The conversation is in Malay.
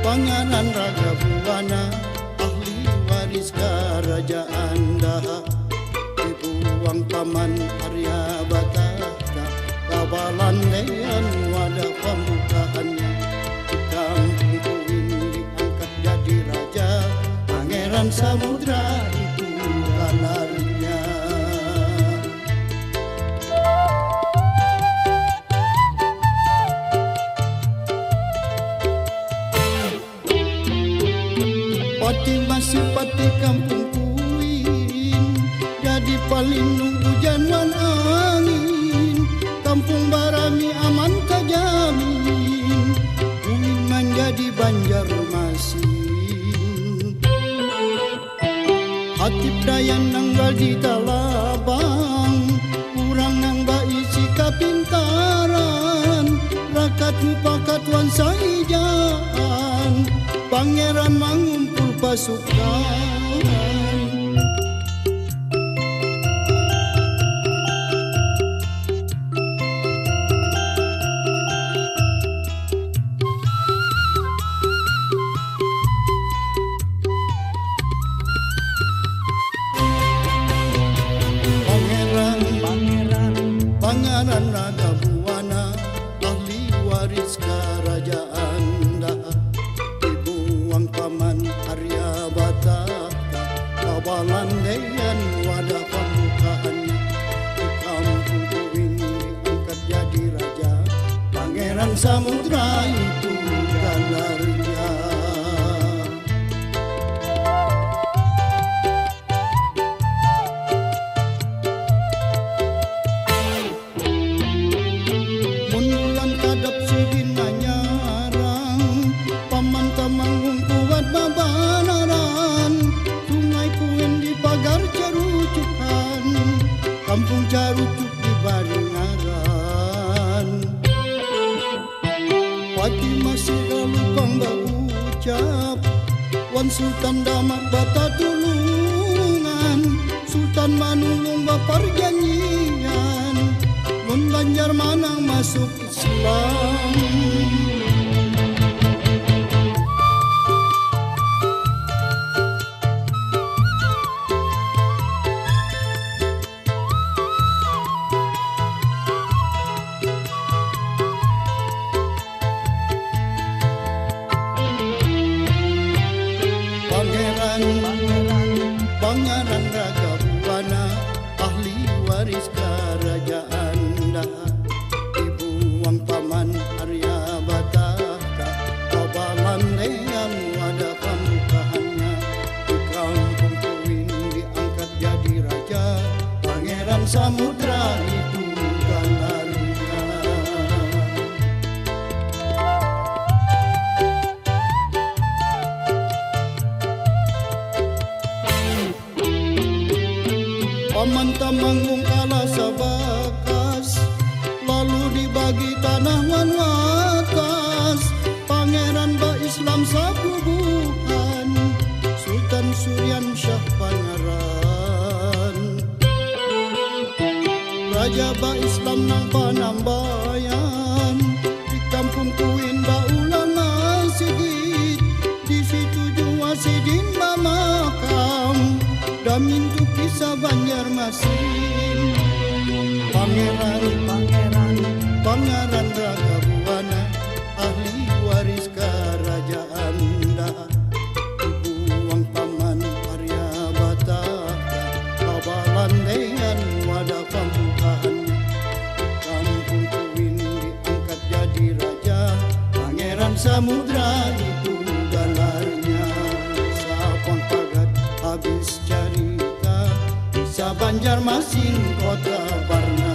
Pangeran Ragabuana, ahli waris kerajaan Daha, dibuang paman Arya Bataka, kabalan dean wadah pembukaannya. Di kampung Kuin diangkat jadi raja, Pangeran Samudra itu gelarnya. Pati masih pati kampung Kuin, jadi pelindung hujan wan angin. Kampung Barami aman terjamin, Kuin menjadi Banjarmasin. Hatip Dayan nanggal di Talabang, kurang nanggal isi kapintaran. Rakat mupakat wan saijaan, Pangeran mengumpul pasukan. Pangeran Ragabuana, ahli waris kerajaan Daha, dibuang paman Arya Bataka, kabalan dean wadah pembukaannya. Di kampung Kuin diangkat jadi raja, Pangeran Samudra itu gelarnya. Kadap sidin nyarang, paman Temanggung kuat babanaran. Sungai Kuin di pagar Carucukan, kampung Carucuk di Baringaran. Pati masih kalupang berucap, wan Sultan Damak bata tulungan, Sultan manulung baparjanjian. Mun Banjar Manang masuk Islam. Pangeran Ragabuana, ahli waris kerajaan Daha, dibuang paman Arya Bataka, kabalan dean wadah pembukaannya. Di kampung Kuin diangkat jadi raja, Pangeran Samudra itu gelarnya. Paman Temanggung kalah sabakas, lalu dibagi tanah wan watas. Pangeran ba Islam sabubuhan, Sultan Suryan Syah Pangeran. Raja ba Islam nang Panambayan, di kampung Kuin ba ulama sigit. Di situ jua sidin ba makam, damin tu kisah Banjarmasin. Pangeran Ragabuana, ahli waris kerajaan Daha, dibuang paman Arya Bataka, kabalan dean wadah pembukaannya. Di kampung Kuin diangkat jadi raja, Pangeran Samudra itu gelarnya. Sapang pagat habis cerita, kisah Banjarmasin kota Barna.